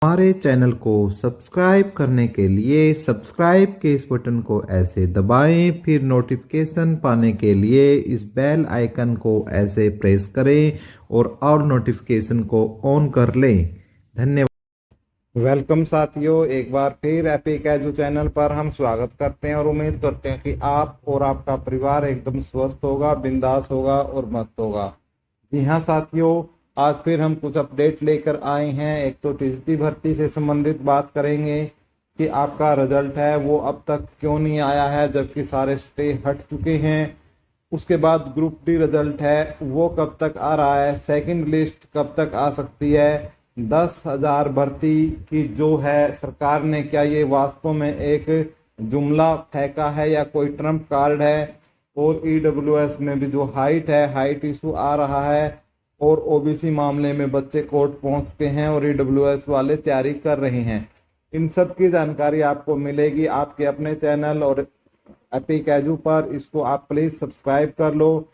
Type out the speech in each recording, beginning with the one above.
हमारे चैनल को सब्सक्राइब करने के लिए सब्सक्राइब के इस बटन को ऐसे दबाएं, फिर नोटिफिकेशन पाने के लिए इस बेल आइकन को ऐसे प्रेस करें और नोटिफिकेशन को ऑन कर लें। धन्यवाद। वेलकम साथियों, एक बार फिर एपिक एजू चैनल पर हम स्वागत करते हैं और उम्मीद करते हैं कि आप और आपका परिवार एकदम स्वस्थ होगा, बिंदास होगा और मस्त होगा। जी हाँ साथियों, आज फिर हम कुछ अपडेट लेकर आए हैं। एक तो टीजीटी भर्ती से संबंधित बात करेंगे कि आपका रिजल्ट है वो अब तक क्यों नहीं आया है जबकि सारे स्टे हट चुके हैं। उसके बाद ग्रुप डी रिजल्ट है वो कब तक आ रहा है, सेकंड लिस्ट कब तक आ सकती है, 10,000 भर्ती की जो है सरकार ने, क्या ये वास्तव में एक जुमला फेंका है या कोई ट्रम्प कार्ड है। और ईडब्ल्यूएस में भी जो हाइट इशू आ रहा है और ओबीसी मामले में बच्चे कोर्ट पहुंच चुके हैं और ईडब्ल्यूएस वाले तैयारी कर रहे हैं। इन सब की जानकारी आपको मिलेगी आपके अपने चैनल और एपिक एजू पर। इसको आप प्लीज सब्सक्राइब कर लो।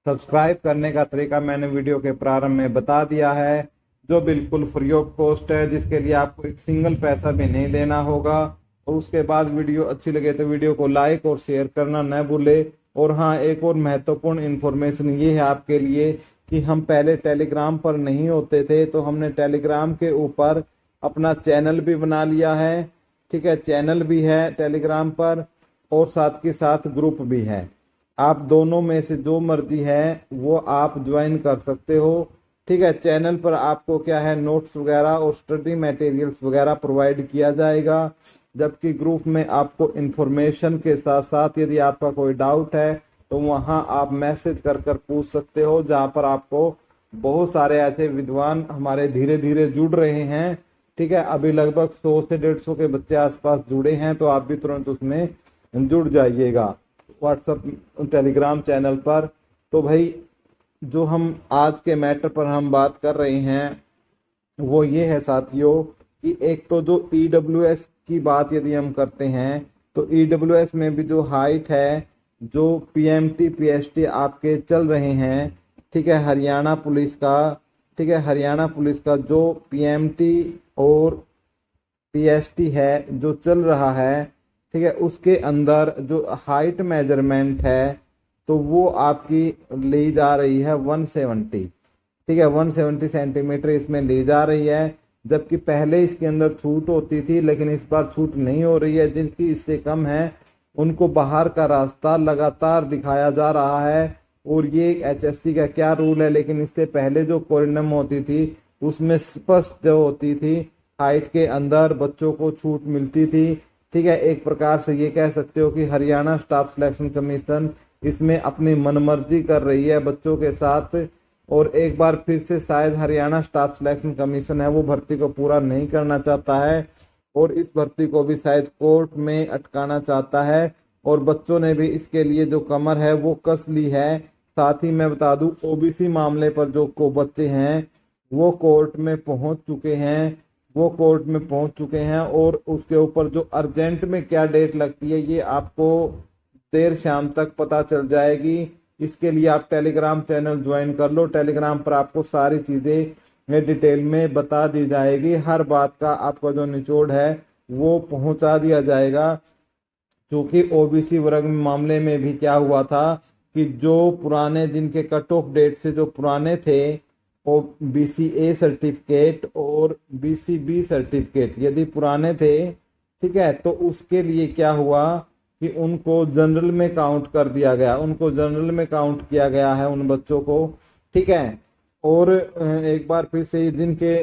सब्सक्राइब करने का तरीका मैंने वीडियो के प्रारंभ में बता दिया है, जो बिल्कुल फ्री ऑफ कॉस्ट है, जिसके लिए आपको एक सिंगल पैसा भी नहीं देना होगा। और उसके बाद वीडियो अच्छी लगे तो वीडियो को लाइक और शेयर करना न भूले। और हाँ, एक और महत्वपूर्ण इन्फॉर्मेशन ये है आपके लिए कि हम पहले टेलीग्राम पर नहीं होते थे, तो हमने टेलीग्राम के ऊपर अपना चैनल भी बना लिया है। ठीक है, चैनल भी है टेलीग्राम पर और साथ के साथ ग्रुप भी है। आप दोनों में से जो मर्जी है वो आप ज्वाइन कर सकते हो। ठीक है, चैनल पर आपको क्या है, नोट्स वगैरह और स्टडी मटेरियल्स वगैरह प्रोवाइड किया जाएगा, जबकि ग्रुप में आपको इन्फॉर्मेशन के साथ साथ यदि आपका कोई डाउट है तो वहां आप मैसेज कर कर पूछ सकते हो, जहां पर आपको बहुत सारे ऐसे विद्वान हमारे धीरे धीरे जुड़ रहे हैं। ठीक है, अभी लगभग 100 से 150 के बच्चे आसपास जुड़े हैं, तो आप भी तुरंत उसमें जुड़ जाइएगा व्हाट्सएप टेलीग्राम चैनल पर। तो भाई, जो हम आज के मैटर पर हम बात कर रहे हैं वो ये है साथियों कि एक तो जो ईडब्ल्यूएस की बात यदि हम करते हैं तो ईडब्ल्यूएस में भी जो हाइट है, जो पीएमटी पीएसटी आपके चल रहे हैं। ठीक है, हरियाणा पुलिस का, ठीक है, हरियाणा पुलिस का जो पीएमटी और पीएसटी है जो चल रहा है, ठीक है, उसके अंदर जो हाइट मेजरमेंट है तो वो आपकी ली जा रही है 170। ठीक है, 170 सेंटीमीटर इसमें ली जा रही है, जबकि पहले इसके अंदर छूट होती थी, लेकिन इस बार छूट नहीं हो रही है। जिनकी इससे कम है उनको बाहर का रास्ता लगातार दिखाया जा रहा है। और ये एचएससी का क्या रूल है, लेकिन इससे पहले जो कोरिडम होती थी उसमें स्पष्ट जो होती थी हाइट के अंदर बच्चों को छूट मिलती थी। ठीक है, एक प्रकार से ये कह सकते हो कि हरियाणा स्टाफ सिलेक्शन कमीशन इसमें अपनी मनमर्जी कर रही है बच्चों के साथ। और एक बार फिर से शायद हरियाणा स्टाफ सिलेक्शन कमीशन है वो भर्ती को पूरा नहीं करना चाहता है और इस भर्ती को भी शायद कोर्ट में अटकाना चाहता है। और बच्चों ने भी इसके लिए जो कमर है वो कस ली है। साथ ही मैं बता दूं, ओबीसी मामले पर जो को बच्चे हैं वो कोर्ट में पहुंच चुके हैं, वो कोर्ट में पहुंच चुके हैं। और उसके ऊपर जो अर्जेंट में क्या डेट लगती है ये आपको देर शाम तक पता चल जाएगी। इसके लिए आप टेलीग्राम चैनल ज्वाइन कर लो। टेलीग्राम पर आपको सारी चीज़ें डिटेल में बता दी जाएगी, हर बात का आपका जो निचोड़ है वो पहुंचा दिया जाएगा। क्योंकि ओबीसी वर्ग मामले में भी क्या हुआ था कि जो पुराने, जिनके कट ऑफ डेट से जो पुराने थे, वो बीसीए सर्टिफिकेट और बीसीबी सर्टिफिकेट यदि पुराने थे, ठीक है, तो उसके लिए क्या हुआ कि उनको जनरल में काउंट कर दिया गया, उनको जनरल में काउंट किया गया है उन बच्चों को। ठीक है, और एक बार फिर से जिनके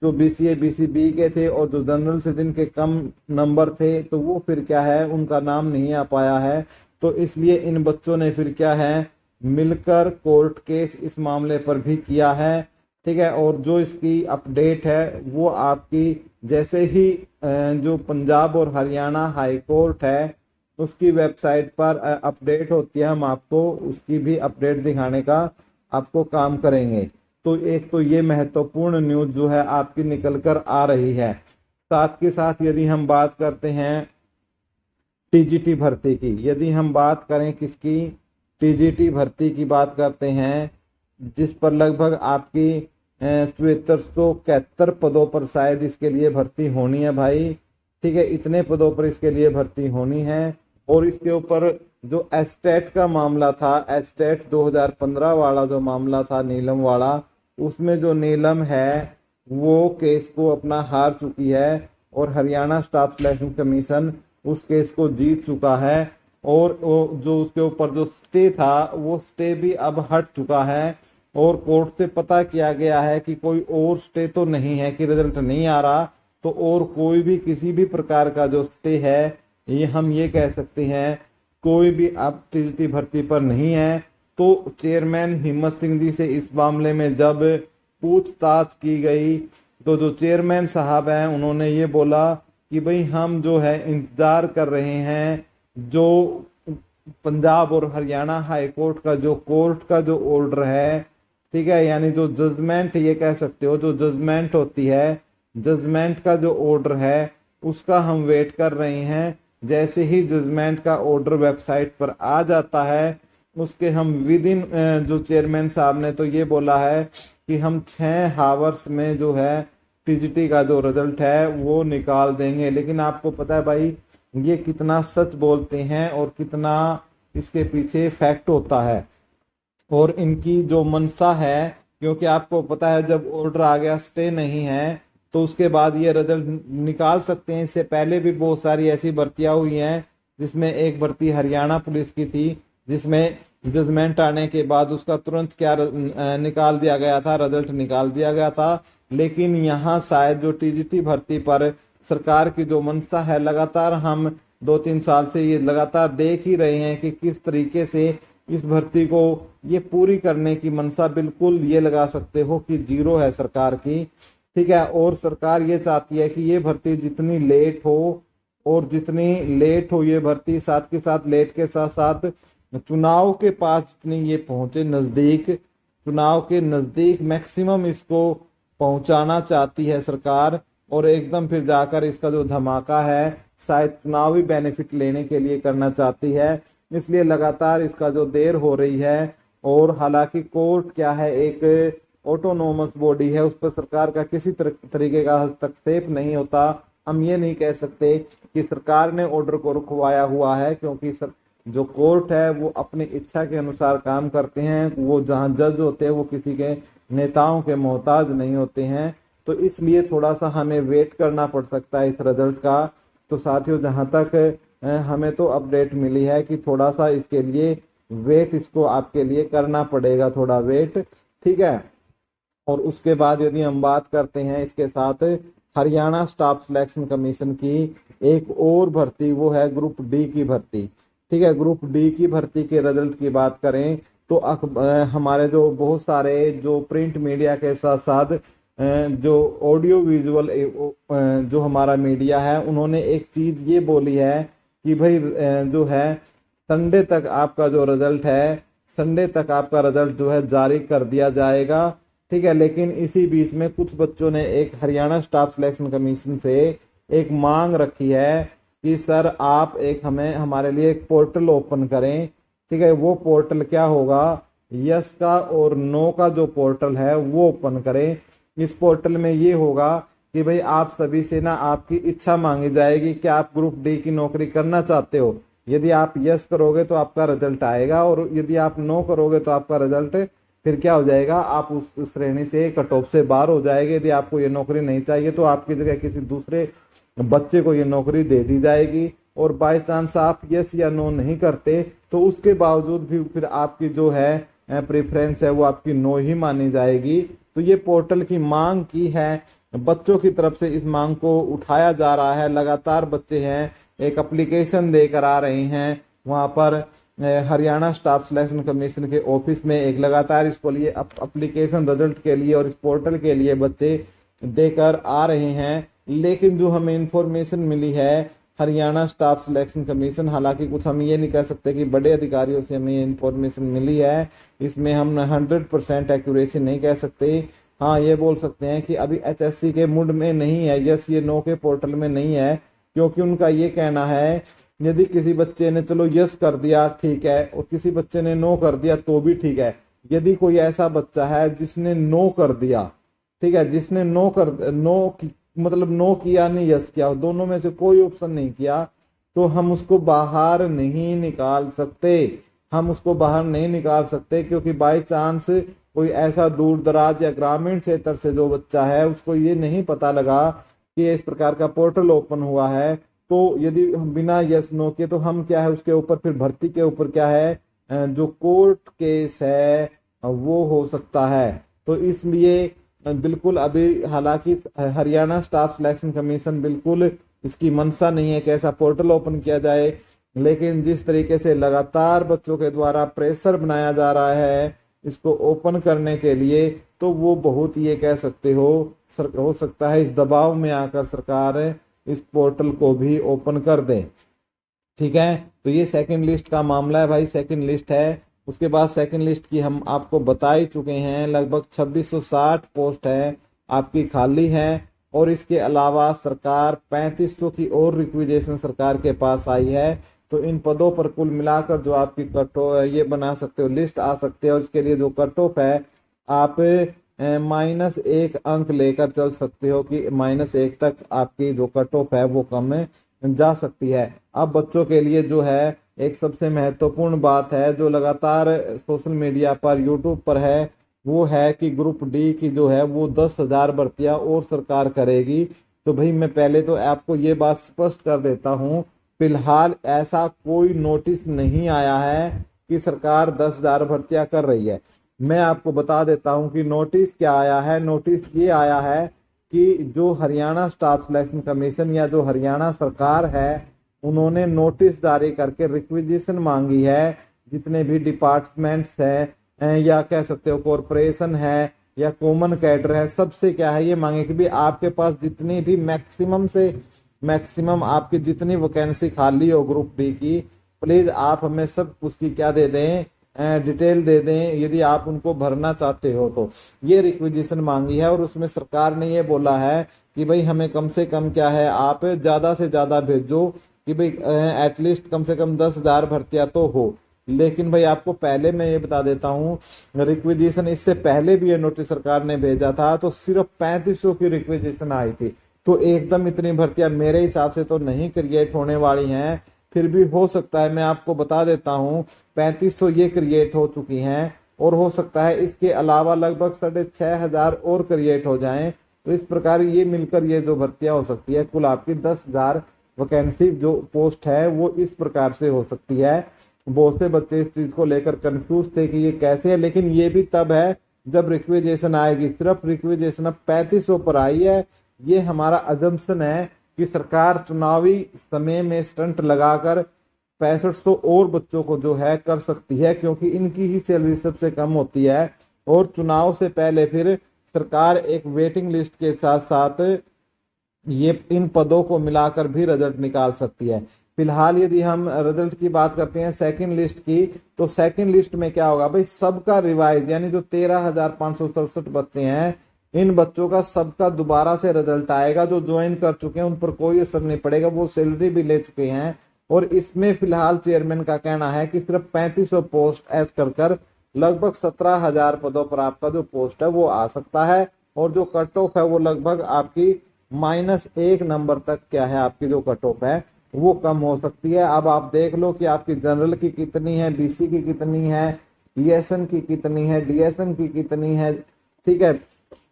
जो बीसीए बीसीबी के थे और जो जनरल से जिनके कम नंबर थे तो वो फिर क्या है, उनका नाम नहीं आ पाया है। तो इसलिए इन बच्चों ने फिर क्या है, मिलकर कोर्ट केस इस मामले पर भी किया है। ठीक है, और जो इसकी अपडेट है वो आपकी जैसे ही जो पंजाब और हरियाणा हाई कोर्ट है उसकी वेबसाइट पर अपडेट होती है, हम आपको उसकी भी अपडेट दिखाने का आपको काम करेंगे। तो एक तो ये महत्वपूर्ण न्यूज़ जो है आपकी निकल कर आ रही है। साथ के साथ यदि हम बात करते हैं टीजीटी भर्ती की, यदि हम बात करें किसकी, टीजीटी भर्ती की बात करते हैं, जिस पर लगभग आपकी 7471 पदों पर शायद इसके लिए भर्ती होनी है भाई। ठीक है, इतने पदों पर इसके लिए भर्ती होनी है। और इसके ऊपर जो एस्टेट का मामला था, एस्टेट 2015 वाला जो मामला था नीलम वाला, उसमें जो नीलम है वो केस को अपना हार चुकी है और हरियाणा स्टाफ सिलेक्शन कमीशन उस केस को जीत चुका है। और वो जो उसके ऊपर जो स्टे था वो स्टे भी अब हट चुका है और कोर्ट से पता किया गया है कि कोई और स्टे तो नहीं है कि रिजल्ट नहीं आ रहा, तो और कोई भी किसी भी प्रकार का जो स्टे है ये हम ये कह सकते हैं कोई भी अब टीजीटी भर्ती पर नहीं है। तो चेयरमैन हिम्मत सिंह जी से इस मामले में जब पूछताछ की गई तो जो चेयरमैन साहब हैं उन्होंने ये बोला कि भाई हम जो है इंतजार कर रहे हैं जो पंजाब और हरियाणा हाई कोर्ट का जो कोर्ट का जो ऑर्डर है, ठीक है, यानी जो जजमेंट ये कह सकते हो, जो जजमेंट होती है, जजमेंट का जो ऑर्डर है उसका हम वेट कर रहे हैं। जैसे ही जजमेंट का ऑर्डर वेबसाइट पर आ जाता है उसके हम विद इन जो चेयरमैन साहब ने तो ये बोला है कि हम 6 हावर्स में जो है टीजीटी का जो रिजल्ट है वो निकाल देंगे। लेकिन आपको पता है भाई ये कितना सच बोलते हैं और कितना इसके पीछे फैक्ट होता है और इनकी जो मनसा है, क्योंकि आपको पता है जब ऑर्डर आ गया स्टे नहीं है तो उसके बाद ये रिजल्ट निकाल सकते हैं। इससे पहले भी बहुत सारी ऐसी भर्तियां हुई हैं जिसमें एक भर्ती हरियाणा पुलिस की थी जिसमें जजमेंट आने के बाद उसका तुरंत क्या निकाल दिया गया था, रिजल्ट निकाल दिया गया था। लेकिन यहाँ शायद जो टीजीटी भर्ती पर सरकार की जो मंशा है, लगातार हम 2-3 साल से ये लगातार देख ही रहे हैं कि किस तरीके से इस भर्ती को ये पूरी करने की मंशा बिल्कुल ये लगा सकते हो कि जीरो है सरकार की। ठीक है, और सरकार ये चाहती है कि ये भर्ती जितनी लेट हो और जितनी लेट हो ये भर्ती, साथ के साथ लेट के साथ साथ चुनाव के पास जितनी ये पहुंचे नजदीक, चुनाव के नजदीक मैक्सिमम इसको पहुंचाना चाहती है सरकार और एकदम फिर जाकर इसका जो धमाका है शायद चुनावी बेनिफिट लेने के लिए करना चाहती है। इसलिए लगातार इसका जो देर हो रही है। और हालांकि कोर्ट क्या है, एक ऑटोनोमस बॉडी है, उस पर सरकार का किसी तरीके का हस्तक्षेप नहीं होता। हम ये नहीं कह सकते कि सरकार ने ऑर्डर को रुकवाया हुआ है, क्योंकि जो कोर्ट है वो अपनी इच्छा के अनुसार काम करते हैं। वो जहां जज होते हैं वो किसी के नेताओं के मोहताज नहीं होते हैं। तो इसलिए थोड़ा सा हमें वेट करना पड़ सकता है इस रिजल्ट का। तो साथियों, जहां तक हमें तो अपडेट मिली है कि थोड़ा सा इसके लिए वेट इसको आपके लिए करना पड़ेगा, थोड़ा वेट, ठीक है। और उसके बाद यदि हम बात करते हैं इसके साथ हरियाणा स्टाफ सिलेक्शन कमीशन की एक और भर्ती, वो है ग्रुप डी की भर्ती। ठीक है, ग्रुप डी की भर्ती के रिजल्ट की बात करें तो हमारे जो बहुत सारे जो प्रिंट मीडिया के साथ साथ जो ऑडियो विजुअल जो हमारा मीडिया है उन्होंने एक चीज ये बोली है कि भाई जो है संडे तक आपका जो रिजल्ट है, संडे तक आपका रिजल्ट जो है जारी कर दिया जाएगा। ठीक है, लेकिन इसी बीच में कुछ बच्चों ने एक हरियाणा स्टाफ सिलेक्शन कमीशन से एक मांग रखी है कि सर आप एक हमारे लिए एक पोर्टल ओपन करें। ठीक है, वो पोर्टल क्या होगा, यस का और नो का जो पोर्टल है वो ओपन करें। इस पोर्टल में ये होगा कि भाई आप सभी से ना आपकी इच्छा मांगी जाएगी कि आप ग्रुप डी की नौकरी करना चाहते हो। यदि आप यस करोगे तो आपका रिजल्ट आएगा और यदि आप नो करोगे तो आपका रिजल्ट फिर क्या हो जाएगा, आप उस श्रेणी से कट ऑफ से बाहर हो जाएंगे। यदि आपको ये नौकरी नहीं चाहिए तो आपकी जगह किसी दूसरे बच्चे को ये नौकरी दे दी जाएगी। और बाय चांस आप यस या नो नहीं करते तो उसके बावजूद भी फिर आपकी जो है प्रेफरेंस है वो आपकी नो ही मानी जाएगी। तो ये पोर्टल की मांग की है, बच्चों की तरफ से इस मांग को उठाया जा रहा है। लगातार बच्चे हैं एक एप्लीकेशन देकर आ रहे हैं वहां पर हरियाणा स्टाफ सिलेक्शन कमीशन के ऑफिस में, एक लगातार इसको लिए एप्लीकेशन रिजल्ट के लिए और इस पोर्टल के लिए बच्चे देकर आ रहे हैं। लेकिन जो हमें इंफॉर्मेशन मिली है हरियाणा स्टाफ सिलेक्शन कमीशन, हालांकि कुछ हम ये नहीं कह सकते कि बड़े अधिकारियों से हमें ये इंफॉर्मेशन मिली है, इसमें हम 100% एक्यूरेसी नहीं कह सकते। हाँ, ये बोल सकते हैं कि अभी एचएससी के मूड में नहीं है, यस ये नो के पोर्टल में नहीं है, क्योंकि उनका ये कहना है यदि किसी बच्चे ने चलो यस कर दिया ठीक है और किसी बच्चे ने नो कर दिया तो भी ठीक है। यदि कोई ऐसा बच्चा है जिसने नो कर दिया ठीक है, जिसने मतलब नो किया नहीं यस किया, दोनों में से कोई ऑप्शन नहीं किया, तो हम उसको बाहर नहीं निकाल सकते। हम उसको बाहर नहीं निकाल सकते क्योंकि बाई चांस कोई ऐसा दूर दराज या ग्रामीण क्षेत्र से जो बच्चा है उसको ये नहीं पता लगा कि इस प्रकार का पोर्टल ओपन हुआ है, तो यदि हम बिना यस नो के, तो हम क्या है उसके ऊपर फिर भर्ती के ऊपर क्या है जो कोर्ट केस है वो हो सकता है। तो इसलिए बिल्कुल अभी हालांकि हरियाणा स्टाफ सिलेक्शन कमीशन बिल्कुल इसकी मंशा नहीं है कि ऐसा पोर्टल ओपन किया जाए, लेकिन जिस तरीके से लगातार बच्चों के द्वारा प्रेशर बनाया जा रहा है इसको ओपन करने के लिए, तो वो बहुत ये कह सकते हो सकता है इस दबाव में आकर सरकार इस पोर्टल को भी ओपन कर दे। ठीक है, तो ये सेकंड लिस्ट का मामला है भाई, सेकंड लिस्ट है। उसके बाद सेकंड लिस्ट की हम आपको बता ही चुके हैं, लगभग 2660 पोस्ट है आपकी खाली है, और इसके अलावा सरकार 3500 की और रिक्विजेशन सरकार के पास आई है। तो इन पदों पर कुल मिलाकर जो आपकी कट ऑफ ये बना सकते हो, लिस्ट आ सकते हैं, और इसके लिए जो कट ऑफ है आप -1 अंक लेकर चल सकते हो कि -1 तक आपकी जो कट ऑफ है वो कम जा सकती है। अब बच्चों के लिए जो है एक सबसे महत्वपूर्ण बात है जो लगातार सोशल मीडिया पर यूट्यूब पर है, वो है कि ग्रुप डी की जो है वो 10,000 भर्तियां और सरकार करेगी। तो भाई मैं पहले तो आपको ये बात स्पष्ट कर देता हूँ, फिलहाल ऐसा कोई नोटिस नहीं आया है कि सरकार 10,000 भर्तियां कर रही है। मैं आपको बता देता हूँ कि नोटिस क्या आया है। नोटिस ये आया है कि जो हरियाणा स्टाफ सिलेक्शन कमीशन या जो हरियाणा सरकार है उन्होंने नोटिस जारी करके रिक्विजिशन मांगी है, जितने भी डिपार्टमेंट्स हैं या कह सकते हो कॉरपोरेशन है या कॉमन कैडर है, सबसे क्या है ये मांगे कि भी आपके पास जितनी भी मैक्सिमम से मैक्सिमम आपकी जितनी वैकेंसी खाली हो ग्रुप डी की, प्लीज आप हमें सब उसकी क्या दे दें, डिटेल दे दें यदि आप उनको भरना चाहते हो। तो ये रिक्विजिशन मांगी है, और उसमें सरकार ने ये बोला है कि भाई हमें कम से कम क्या है आप ज्यादा से ज्यादा भेजो, कि भाई एटलीस्ट कम से कम 10,000 भर्तियां तो हो। लेकिन भाई आपको पहले मैं ये बता देता हूँ, रिक्विजिशन इससे पहले भी ये नोटिस सरकार ने भेजा था तो सिर्फ 3500 की रिक्विजिशन आई थी, तो एकदम इतनी भर्तियां मेरे हिसाब से तो नहीं क्रिएट होने वाली हैं। फिर भी हो सकता है, मैं आपको बता देता हूँ 3500 ये क्रिएट हो चुकी हैं, और हो सकता है इसके अलावा लगभग 6,500 और क्रिएट हो जाएं। तो इस प्रकार ये मिलकर ये जो भर्तियां हो सकती है, कुल आपकी 10,000 वैकेंसी जो पोस्ट है वो इस प्रकार से हो सकती है। बहुत से बच्चे इस चीज को लेकर कंफ्यूज थे कि ये कैसे है, लेकिन ये भी तब है जब रिक्विजेशन आएगी। सिर्फ रिक्विजेशन अब 3500 पर आई है, ये हमारा अजम्पशन है कि सरकार चुनावी समय में स्टंट लगाकर 6500 और बच्चों को जो है कर सकती है, क्योंकि इनकी ही सैलरी सबसे कम होती है, और चुनाव से पहले फिर सरकार एक वेटिंग लिस्ट के साथ साथ ये इन पदों को मिलाकर भी रिजल्ट निकाल सकती है। फिलहाल यदि हम रिजल्ट की बात करते हैं सेकंड लिस्ट की, तो सेकंड लिस्ट में क्या होगा भाई, सबका रिवाइज यानी जो 13,567 बच्चे हैं, इन बच्चों का सबका दोबारा से रिजल्ट आएगा। जो ज्वाइन कर चुके हैं उन पर कोई असर नहीं पड़ेगा, वो सैलरी भी ले चुके हैं। और इसमें फिलहाल चेयरमैन का कहना है कि सिर्फ 3500 पोस्ट ऐड कर लगभग 17,000 पदों पर आपका जो पोस्ट है वो आ सकता है, और जो कट ऑफ है वो लगभग आपकी -1 नंबर तक क्या है आपकी जो कट ऑफ है वो कम हो सकती है। अब आप देख लो कि आपकी जनरल की कितनी है, बीसी की कितनी है, ईएसएन की कितनी है, डीएसएन की कितनी है, ठीक है,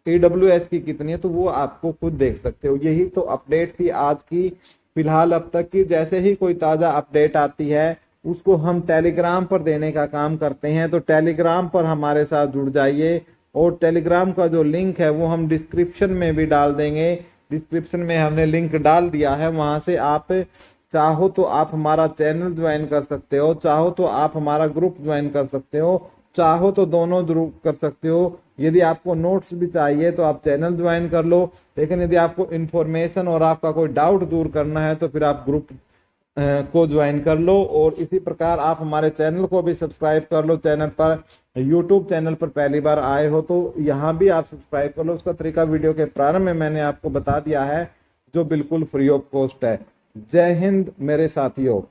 ईडब्ल्यूएस की कितनी है, तो वो आपको खुद देख सकते हो। यही तो अपडेट थी आज की फिलहाल अब तक की। जैसे ही कोई ताजा अपडेट आती है उसको हम टेलीग्राम पर देने का काम करते हैं, तो टेलीग्राम पर हमारे साथ जुड़ जाइए, और टेलीग्राम का जो लिंक है वो हम डिस्क्रिप्शन में भी डाल देंगे। डिस्क्रिप्शन में हमने लिंक डाल दिया है, वहां से आप चाहो तो आप हमारा चैनल ज्वाइन कर सकते हो, चाहो तो आप हमारा ग्रुप ज्वाइन कर सकते हो, चाहो तो दोनों ग्रुप कर सकते हो। यदि आपको नोट्स भी चाहिए तो आप चैनल ज्वाइन कर लो, लेकिन यदि आपको इन्फॉर्मेशन और आपका कोई डाउट दूर करना है तो फिर आप ग्रुप को ज्वाइन कर लो। और इसी प्रकार आप हमारे चैनल को भी सब्सक्राइब कर लो। चैनल पर यूट्यूब चैनल पर पहली बार आए हो तो यहाँ भी आप सब्सक्राइब कर लो। उसका तरीका वीडियो के प्रारंभ में मैंने आपको बता दिया है, जो बिल्कुल फ्री ऑफ कॉस्ट है। जय हिंद मेरे साथियों।